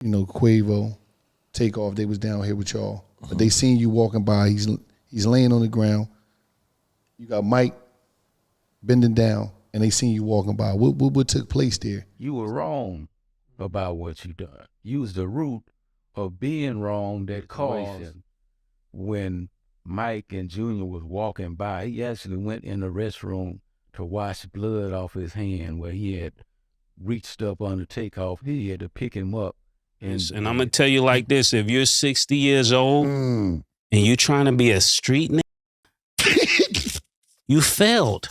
Quavo, Takeoff, they was down here with y'all. But they seen you walking by. He's laying on the ground. You got Mike bending down, and they seen you walking by. What took place there? You were wrong about what you done. You was the root of being wrong that caused when Mike and Junior was walking by. He actually went in the restroom to wash blood off his hand where he had reached up under Takeoff. He had to pick him up. And I'm going to tell you like this. If you're 60 years old and you're trying to be a street nigga, you failed.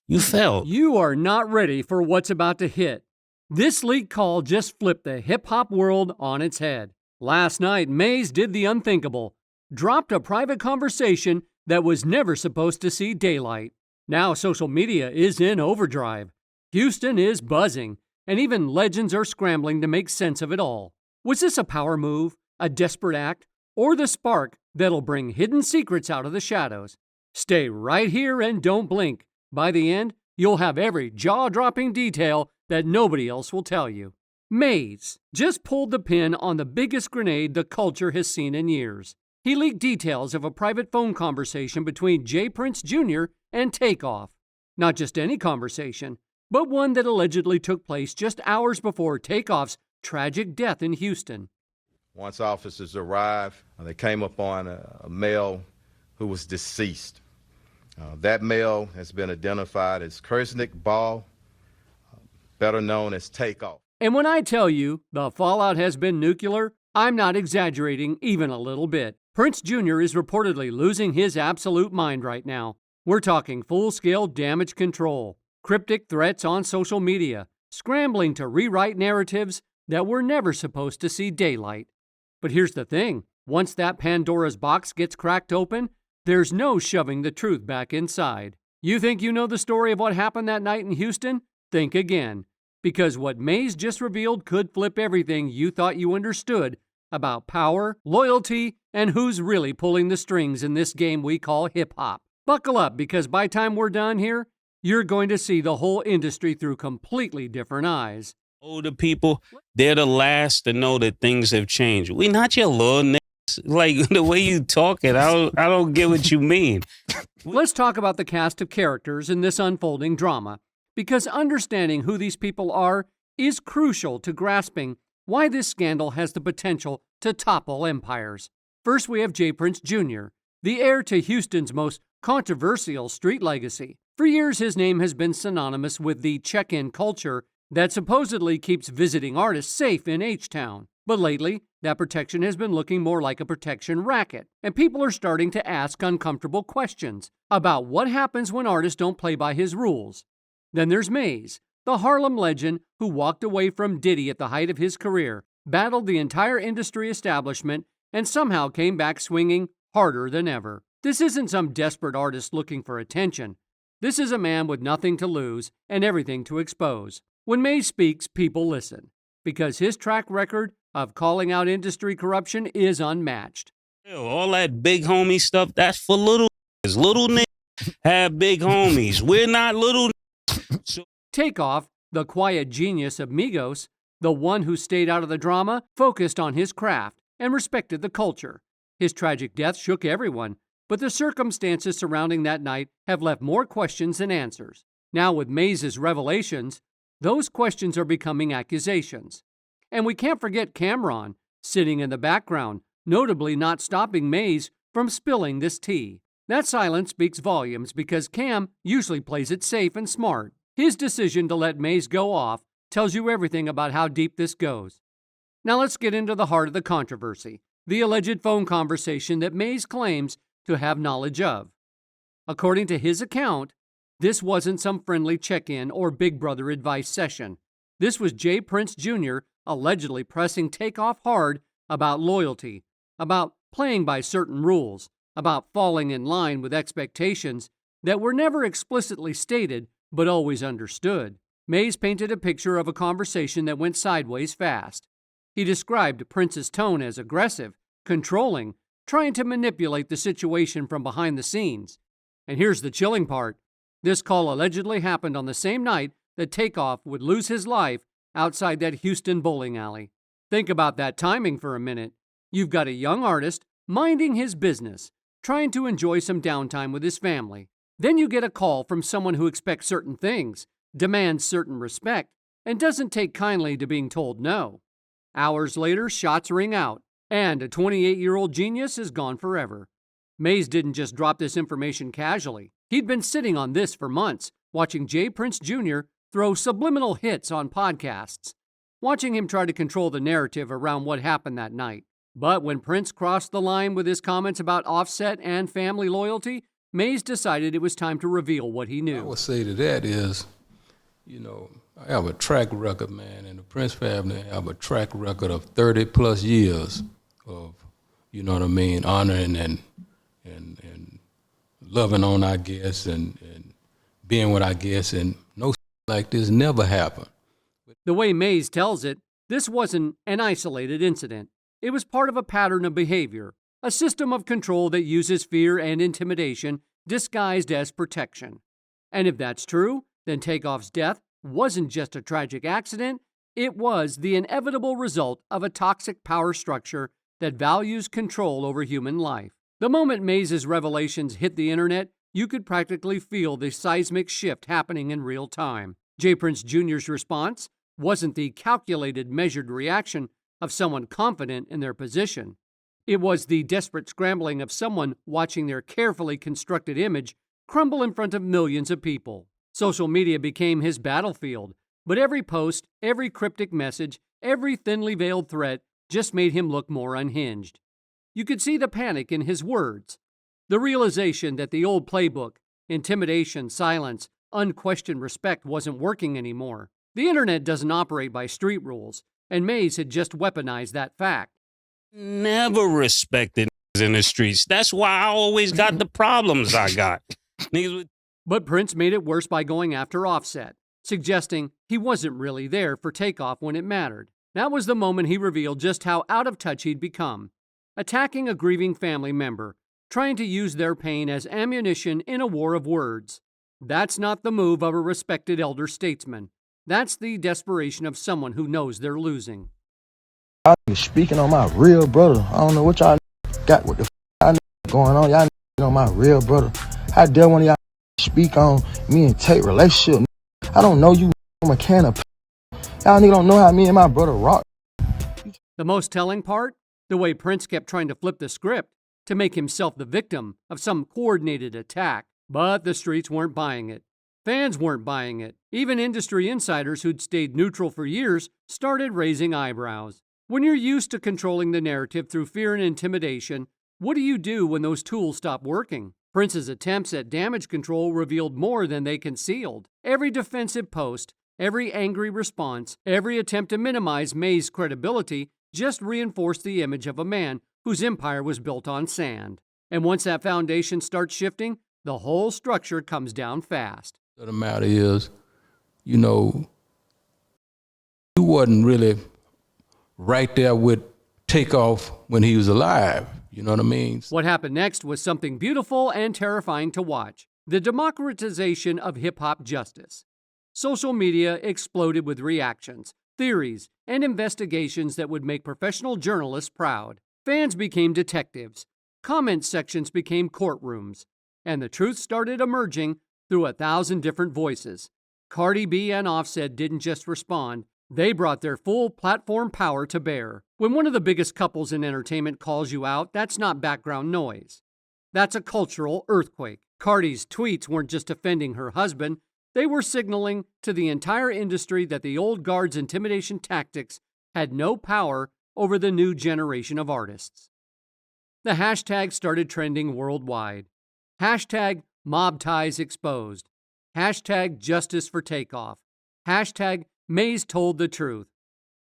You failed. You are not ready for what's about to hit. This leak call just flipped the hip-hop world on its head. Last night, Mase did the unthinkable. Dropped a private conversation that was never supposed to see daylight. Now social media is in overdrive. Houston is buzzing, and even legends are scrambling to make sense of it all. Was this a power move, a desperate act, or the spark that'll bring hidden secrets out of the shadows? Stay right here and don't blink. By the end, you'll have every jaw-dropping detail that nobody else will tell you. Mase just pulled the pin on the biggest grenade the culture has seen in years. He leaked details of a private phone conversation between J. Prince Jr. and Takeoff. Not just any conversation, but one that allegedly took place just hours before Takeoff's tragic death in Houston. Once officers arrived, they came upon a male who was deceased. That male has been identified as Kersnick Ball, better known as Takeoff. And when I tell you the fallout has been nuclear, I'm not exaggerating even a little bit. Prince Jr. is reportedly losing his absolute mind right now. We're talking full-scale damage control, cryptic threats on social media, scrambling to rewrite narratives that were never supposed to see daylight. But here's the thing. Once that Pandora's box gets cracked open, there's no shoving the truth back inside. You think you know the story of what happened that night in Houston? Think again. Because what Mase just revealed could flip everything you thought you understood about power, loyalty, and who's really pulling the strings in this game we call hip-hop. Buckle up, because by the time we're done here, you're going to see the whole industry through completely different eyes. Older people, they're the last to know that things have changed. We not your little niggas. Like, the way you talking, I don't get what you mean. Let's talk about the cast of characters in this unfolding drama, because understanding who these people are is crucial to grasping why this scandal has the potential to topple empires. First, we have J. Prince Jr., the heir to Houston's most controversial street legacy. For years, his name has been synonymous with the check-in culture that supposedly keeps visiting artists safe in H-Town. But lately, that protection has been looking more like a protection racket, and people are starting to ask uncomfortable questions about what happens when artists don't play by his rules. Then there's Mase, the Harlem legend who walked away from Diddy at the height of his career, battled the entire industry establishment, and somehow came back swinging harder than ever. This isn't some desperate artist looking for attention. This is a man with nothing to lose and everything to expose. When Mase speaks, people listen, because his track record of calling out industry corruption is unmatched. All that big homie stuff, that's for little niggas. Little niggas have big homies. We're not little niggas. Takeoff, the quiet genius of Migos, the one who stayed out of the drama, focused on his craft and respected the culture. His tragic death shook everyone, but the circumstances surrounding that night have left more questions than answers. Now with Mase's revelations, those questions are becoming accusations. And we can't forget Cameron, sitting in the background, notably not stopping Mase from spilling this tea. That silence speaks volumes because Cam usually plays it safe and smart. His decision to let Mase go off tells you everything about how deep this goes. Now let's get into the heart of the controversy, the alleged phone conversation that Mase claims to have knowledge of. According to his account, this wasn't some friendly check-in or Big Brother advice session. This was J. Prince Jr. allegedly pressing Takeoff hard about loyalty, about playing by certain rules, about falling in line with expectations that were never explicitly stated but always understood. Mase painted a picture of a conversation that went sideways fast. He described Prince's tone as aggressive, controlling, trying to manipulate the situation from behind the scenes. And here's the chilling part. This call allegedly happened on the same night that Takeoff would lose his life outside that Houston bowling alley. Think about that timing for a minute. You've got a young artist minding his business, trying to enjoy some downtime with his family. Then you get a call from someone who expects certain things, demands certain respect, and doesn't take kindly to being told no. Hours later, shots ring out, and a 28-year-old genius is gone forever. Mase didn't just drop this information casually. He'd been sitting on this for months, watching J. Prince Jr. throw subliminal hits on podcasts, watching him try to control the narrative around what happened that night. But when Prince crossed the line with his comments about Offset and family loyalty, Mase decided it was time to reveal what he knew. I would say to that is, I have a track record, man, and the Prince family have a track record of 30 plus years of, honoring and loving on our guests and being with our guests, and no like this never happened. The way Mase tells it, this wasn't an isolated incident. It was part of a pattern of behavior, a system of control that uses fear and intimidation disguised as protection. And if that's true, then Takeoff's death wasn't just a tragic accident, it was the inevitable result of a toxic power structure that values control over human life. The moment Mase's revelations hit the internet, you could practically feel the seismic shift happening in real time. J. Prince Jr.'s response wasn't the calculated, measured reaction of someone confident in their position. It was the desperate scrambling of someone watching their carefully constructed image crumble in front of millions of people. Social media became his battlefield, but every post, every cryptic message, every thinly veiled threat just made him look more unhinged. You could see the panic in his words, the realization that the old playbook, intimidation, silence, unquestioned respect wasn't working anymore. The internet doesn't operate by street rules, and Mase had just weaponized that fact. Never respected in the streets. That's why I always got the problems I got. But Prince made it worse by going after Offset, suggesting he wasn't really there for Takeoff when it mattered. That was the moment he revealed just how out of touch he'd become, attacking a grieving family member, trying to use their pain as ammunition in a war of words. That's not the move of a respected elder statesman. That's the desperation of someone who knows they're losing. Y'all speaking on my real brother. I don't know what y'all got with the going on. Y'all on my real brother. How dare one of y'all speak on me and Tate relationship? I don't know you from a can of. Y'all niggas don't know how me and my brother rock. The most telling part? The way Prince kept trying to flip the script to make himself the victim of some coordinated attack. But the streets weren't buying it. Fans weren't buying it. Even industry insiders who'd stayed neutral for years started raising eyebrows. When you're used to controlling the narrative through fear and intimidation, what do you do when those tools stop working? Prince's attempts at damage control revealed more than they concealed. Every defensive post, every angry response, every attempt to minimize Mase's credibility just reinforced the image of a man whose empire was built on sand. And once that foundation starts shifting, the whole structure comes down fast. The matter is, you wasn't really right there with Takeoff when he was alive. You know what I mean? What happened next was something beautiful and terrifying to watch. The democratization of hip-hop justice. Social media exploded with reactions, theories, and investigations that would make professional journalists proud. Fans became detectives. Comment sections became courtrooms. And the truth started emerging through 1,000 different voices. Cardi B and Offset didn't just respond. They brought their full platform power to bear. When one of the biggest couples in entertainment calls you out, that's not background noise. That's a cultural earthquake. Cardi's tweets weren't just offending her husband. They were signaling to the entire industry that the old guard's intimidation tactics had no power over the new generation of artists. The hashtag started trending worldwide. Hashtag mob ties exposed. Hashtag justice for Takeoff. Hashtag Mase told the truth.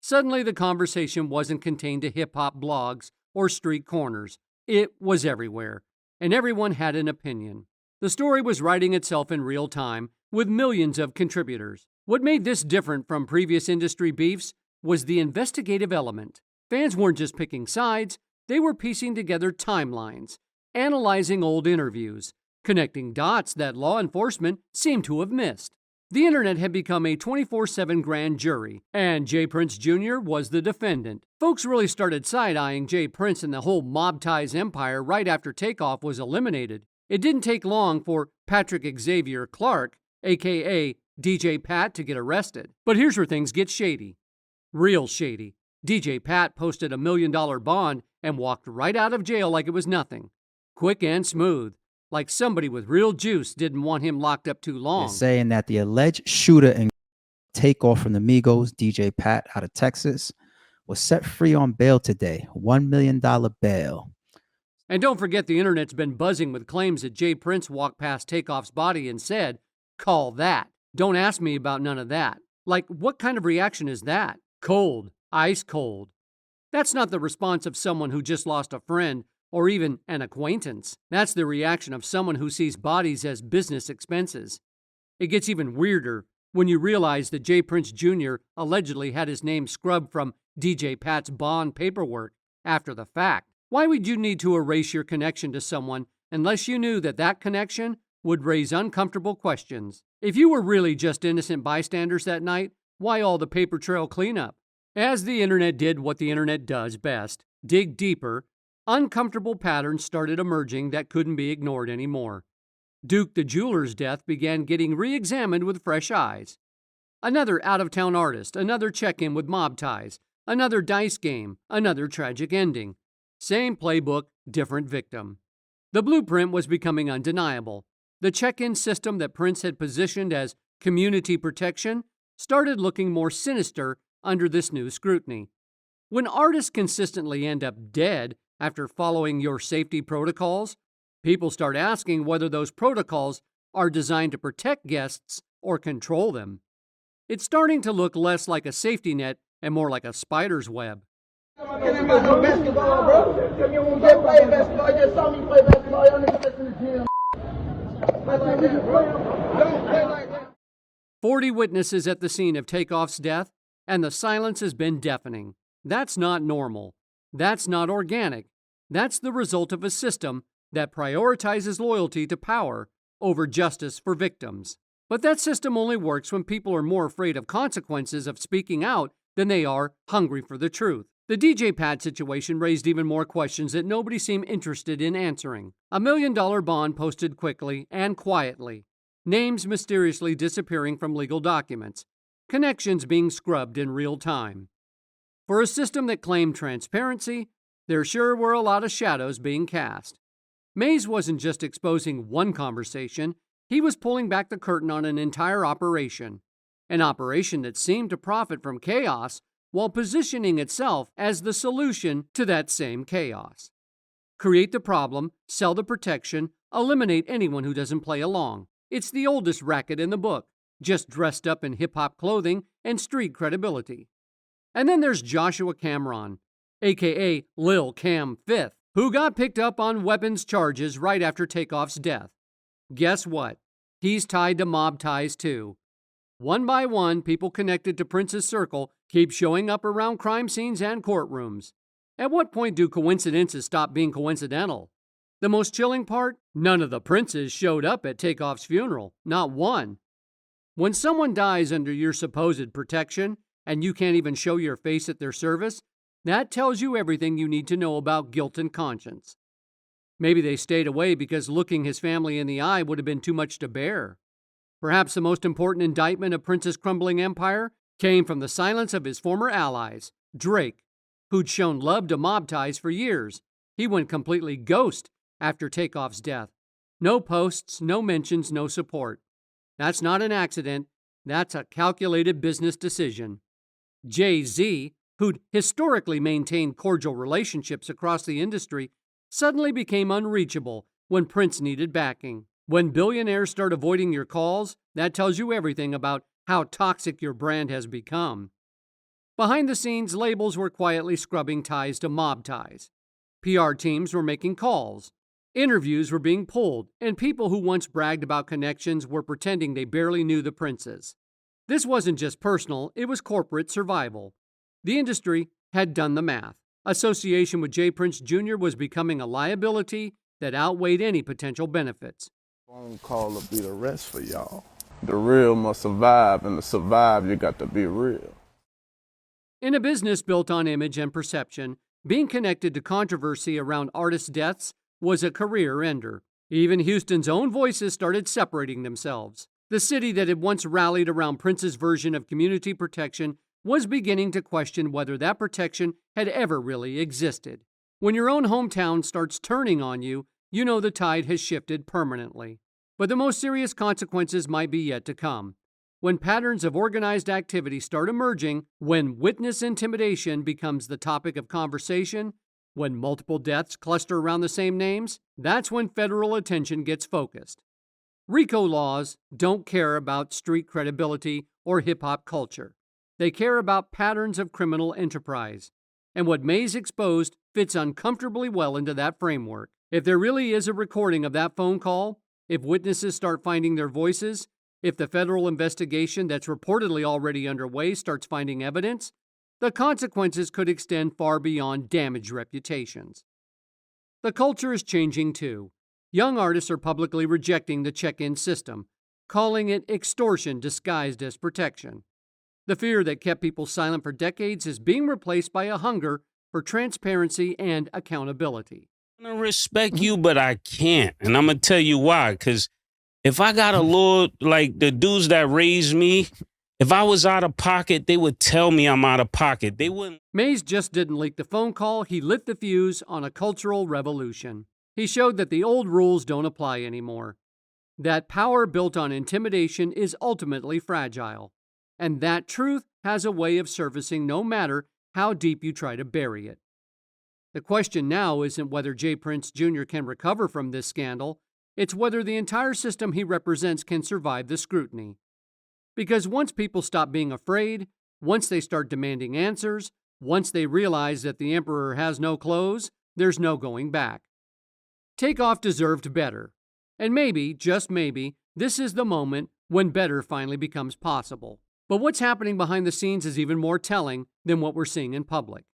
Suddenly, the conversation wasn't contained to hip-hop blogs or street corners. It was everywhere, and everyone had an opinion. The story was writing itself in real time, with millions of contributors. What made this different from previous industry beefs was the investigative element. Fans weren't just picking sides, they were piecing together timelines, analyzing old interviews, connecting dots that law enforcement seemed to have missed. The internet had become a 24/7 grand jury, and Jay Prince Jr. was the defendant. Folks really started side-eyeing Jay Prince and the whole mob ties empire right after Takeoff was eliminated. It didn't take long for Patrick Xavier Clark, aka DJ Pat, to get arrested. But here's where things get shady. Real shady. DJ Pat posted $1 million bond and walked right out of jail like it was nothing. Quick and smooth. Like somebody with real juice didn't want him locked up too long. They're saying that the alleged shooter and Takeoff from the Migos, DJ Pat out of Texas, was set free on bail today. $1 million bail. And don't forget the internet's been buzzing with claims that Jay Prince walked past Takeoff's body and said, "Call that. Don't ask me about none of that." Like, what kind of reaction is that? Cold. Ice cold. That's not the response of someone who just lost a friend or even an acquaintance. That's the reaction of someone who sees bodies as business expenses. It gets even weirder when you realize that Jay Prince Jr. allegedly had his name scrubbed from DJ Pat's bond paperwork after the fact. Why would you need to erase your connection to someone unless you knew that that connection would raise uncomfortable questions? If you were really just innocent bystanders that night, why all the paper trail cleanup? As the internet did what the internet does best, dig deeper, uncomfortable patterns started emerging that couldn't be ignored anymore. Duke the jeweler's death began getting re-examined with fresh eyes. Another out-of-town artist, another check-in with mob ties, another dice game, another tragic ending. Same playbook, different victim. The blueprint was becoming undeniable. The check-in system that Prince had positioned as community protection started looking more sinister under this new scrutiny. When artists consistently end up dead after following your safety protocols, people start asking whether those protocols are designed to protect guests or control them. It's starting to look less like a safety net and more like a spider's web. 40 witnesses at the scene of Takeoff's death, and the silence has been deafening. That's not normal. That's not organic. That's the result of a system that prioritizes loyalty to power over justice for victims. But that system only works when people are more afraid of consequences of speaking out than they are hungry for the truth. The DJ Pat situation raised even more questions that nobody seemed interested in answering. $1 million bond posted quickly and quietly. Names mysteriously disappearing from legal documents. Connections being scrubbed in real time. For a system that claimed transparency, there sure were a lot of shadows being cast. Mase wasn't just exposing one conversation, he was pulling back the curtain on an entire operation. An operation that seemed to profit from chaos while positioning itself as the solution to that same chaos. Create the problem, sell the protection, eliminate anyone who doesn't play along. It's the oldest racket in the book, just dressed up in hip-hop clothing and street credibility. And then there's Joshua Cameron, aka Lil Cam Fifth, who got picked up on weapons charges right after Takeoff's death. Guess what? He's tied to mob ties too. One by one, people connected to Prince's circle keep showing up around crime scenes and courtrooms. At what point do coincidences stop being coincidental? The most chilling part? None of the Princes showed up at Takeoff's funeral. Not one. When someone dies under your supposed protection, and you can't even show your face at their service, that tells you everything you need to know about guilt and conscience. Maybe they stayed away because looking his family in the eye would have been too much to bear. Perhaps the most important indictment of Prince's crumbling empire came from the silence of his former allies, Drake, who'd shown love to mob ties for years. He went completely ghost after Takeoff's death. No posts, no mentions, no support. That's not an accident. That's a calculated business decision. Jay-Z, who'd historically maintained cordial relationships across the industry, suddenly became unreachable when Prince needed backing. When billionaires start avoiding your calls, that tells you everything about how toxic your brand has become. Behind the scenes, labels were quietly scrubbing ties to mob ties. PR teams were making calls. Interviews were being pulled, and people who once bragged about connections were pretending they barely knew the Princes. This wasn't just personal, it was corporate survival. The industry had done the math. Association with Jay Prince Jr. was becoming a liability that outweighed any potential benefits. Phone call will be the rest for y'all. The real must survive, and to survive, you got to be real. In a business built on image and perception, being connected to controversy around artists' deaths was a career ender. Even Houston's own voices started separating themselves. The city that had once rallied around Prince's version of community protection was beginning to question whether that protection had ever really existed. When your own hometown starts turning on you, you know the tide has shifted permanently. But the most serious consequences might be yet to come. When patterns of organized activity start emerging, when witness intimidation becomes the topic of conversation, when multiple deaths cluster around the same names, that's when federal attention gets focused. RICO laws don't care about street credibility or hip-hop culture. They care about patterns of criminal enterprise. And what Mase exposed fits uncomfortably well into that framework. If there really is a recording of that phone call, if witnesses start finding their voices, if the federal investigation that's reportedly already underway starts finding evidence, the consequences could extend far beyond damaged reputations. The culture is changing too. Young artists are publicly rejecting the check-in system, calling it extortion disguised as protection. The fear that kept people silent for decades is being replaced by a hunger for transparency and accountability. I want to respect you, but I can't. And I'm going to tell you why. Because if I got a little, like the dudes that raised me, if I was out of pocket, they would tell me I'm out of pocket. They wouldn't. Mase just didn't leak the phone call. He lit the fuse on a cultural revolution. He showed that the old rules don't apply anymore. That power built on intimidation is ultimately fragile. And that truth has a way of surfacing no matter how deep you try to bury it. The question now isn't whether J. Prince Jr. can recover from this scandal. It's whether the entire system he represents can survive the scrutiny. Because once people stop being afraid, once they start demanding answers, once they realize that the emperor has no clothes, there's no going back. Takeoff deserved better. And maybe, just maybe, this is the moment when better finally becomes possible. But what's happening behind the scenes is even more telling than what we're seeing in public.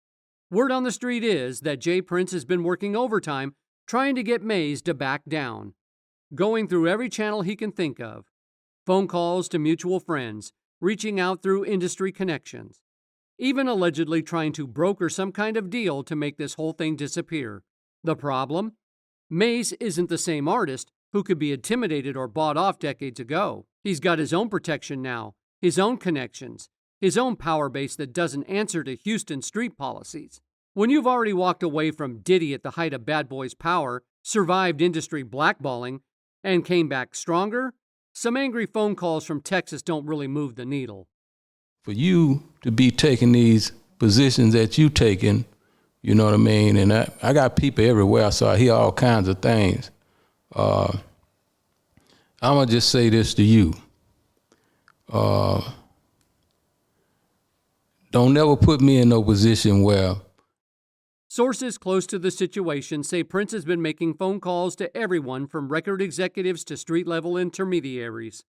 Word on the street is that J. Prince has been working overtime trying to get Mase to back down, going through every channel he can think of. Phone calls to mutual friends, reaching out through industry connections, even allegedly trying to broker some kind of deal to make this whole thing disappear. The problem? Mase isn't the same artist who could be intimidated or bought off decades ago. He's got his own protection now, his own connections, his own power base that doesn't answer to Houston street policies. When you've already walked away from Diddy at the height of Bad Boy's power, survived industry blackballing, and came back stronger, some angry phone calls from Texas don't really move the needle. For you to be taking these positions that you taking, you know what I mean? And I got people everywhere, so I hear all kinds of things. I'm going to just say this to you. Don't never put me in no position where... Sources close to the situation say Prince has been making phone calls to everyone from record executives to street-level intermediaries,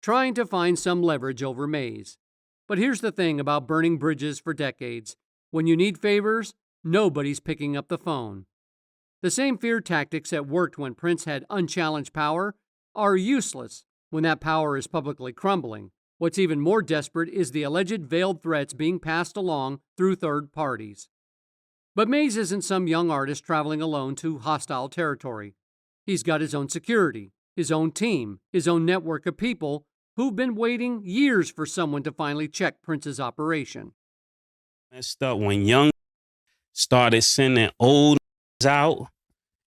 trying to find some leverage over Mase. But here's the thing about burning bridges for decades. When you need favors, nobody's picking up the phone. The same fear tactics that worked when Prince had unchallenged power are useless when that power is publicly crumbling. What's even more desperate is the alleged veiled threats being passed along through third parties. But Mase isn't some young artist traveling alone to hostile territory. He's got his own security, his own team, his own network of people who've been waiting years for someone to finally check Prince's operation. Messed up when young started sending old out,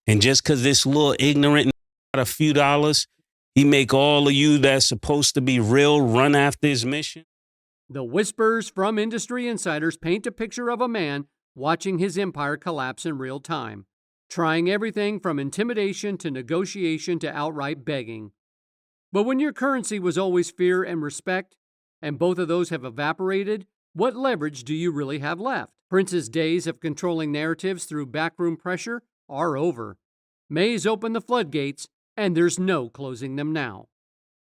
and just because this little ignorant got a few dollars, he make all of you that's supposed to be real run after his mission. The whispers from industry insiders paint a picture of a man watching his empire collapse in real time, trying everything from intimidation to negotiation to outright begging. But when your currency was always fear and respect, and both of those have evaporated, what leverage do you really have left? Prince's days of controlling narratives through backroom pressure are over. Mase opened the floodgates, and there's no closing them now.